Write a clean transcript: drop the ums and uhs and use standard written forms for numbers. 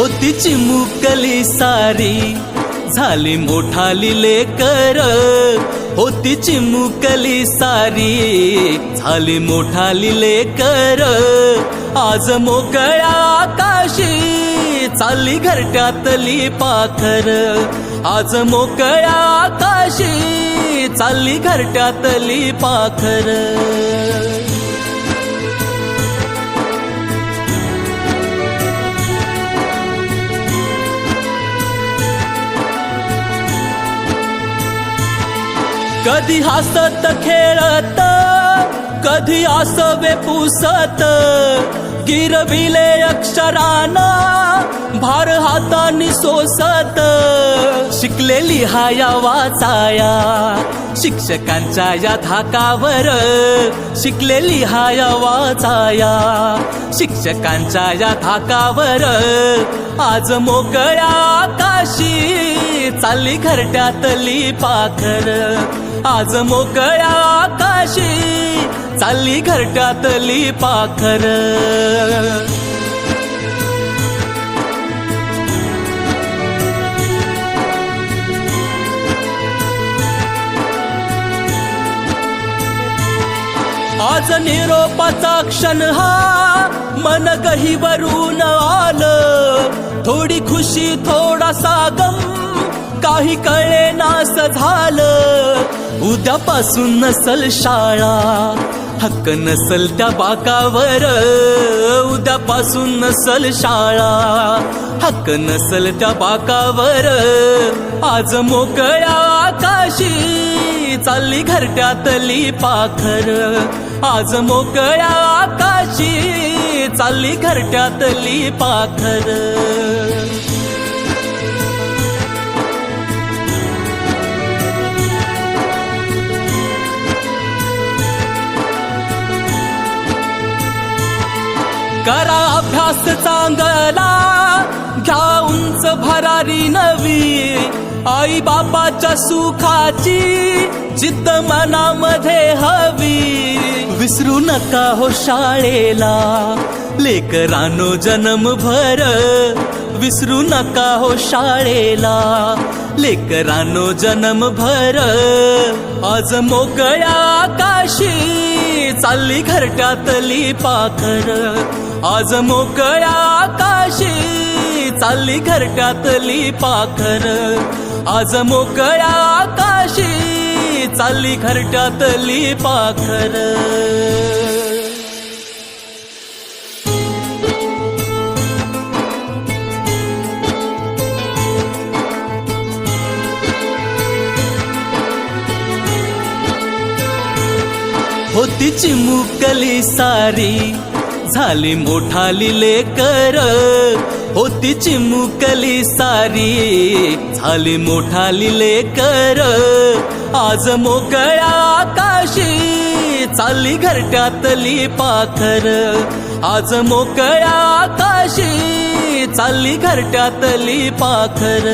होती चिमुकली सारी झाली मोठाली लेकर, होती चिमुकली सारी झाली मोठाली लेकर, आज मोकळ्या आकाशी चालली घरट्यातली पाखर, आज मोकळ्या आकाशी चालली घरट्यातली पाखर। कधी हसत खेळत, कधी आसवे पुसत, गिरविले अक्षराना भार हातानी सोसत, शिकलेली हाया वाचाया शिक्षकांच्या या धाकावर, शिकलेली हाया वाचाया शिक्षकांच्या या धाकावर, आज मोकळ्या आकाशी चालली घरट्यातली पाखर, आज मोकळ्या आकाशी चालली घरट्यातली पाखर। आज निरोपाचा क्षण हा मन गहिवरून आलं, थोडी खुशी थोडासा गम काही कळे नास झालं, उद्यापासून नसल शाळा हक्क नसल त्या बाकावर, उद्यापासून नसल शाळा हक्क नसल त्या बाकावर, आज मोकळ्या आकाशी चालली घरट्यातली पाखर, आज मोकळ्या आकाशी चालली घरट्यातली पाखर। करा अभ्यास चांगला घ्या उंच भरारी नवी, आई बापाच्या सुखाची जिद्द मनामध्ये हवी, विसरू नका हो शाळेला लेकरांनो जन्मभर, विसरू नका हो शाळेला लेकरांनो जन्मभर, आज मोकळ्या आकाशी चालली घरट्यातली पाखर, आज मोकळ्या आकाशी चालली घरट्यातली पाखर, आज मोकळ्या आकाशी चालली घरट्यातली पाखर। होती चिमुकली सारी झाली मोठाली लेकर, होती चिमुकली सारी झाली मोठाली लेकर, आज मोकळ्या आकाशी चालली घरट्यातली पाखर, आज मोकळ्या आकाशी चालली घरट्यातली पाखर।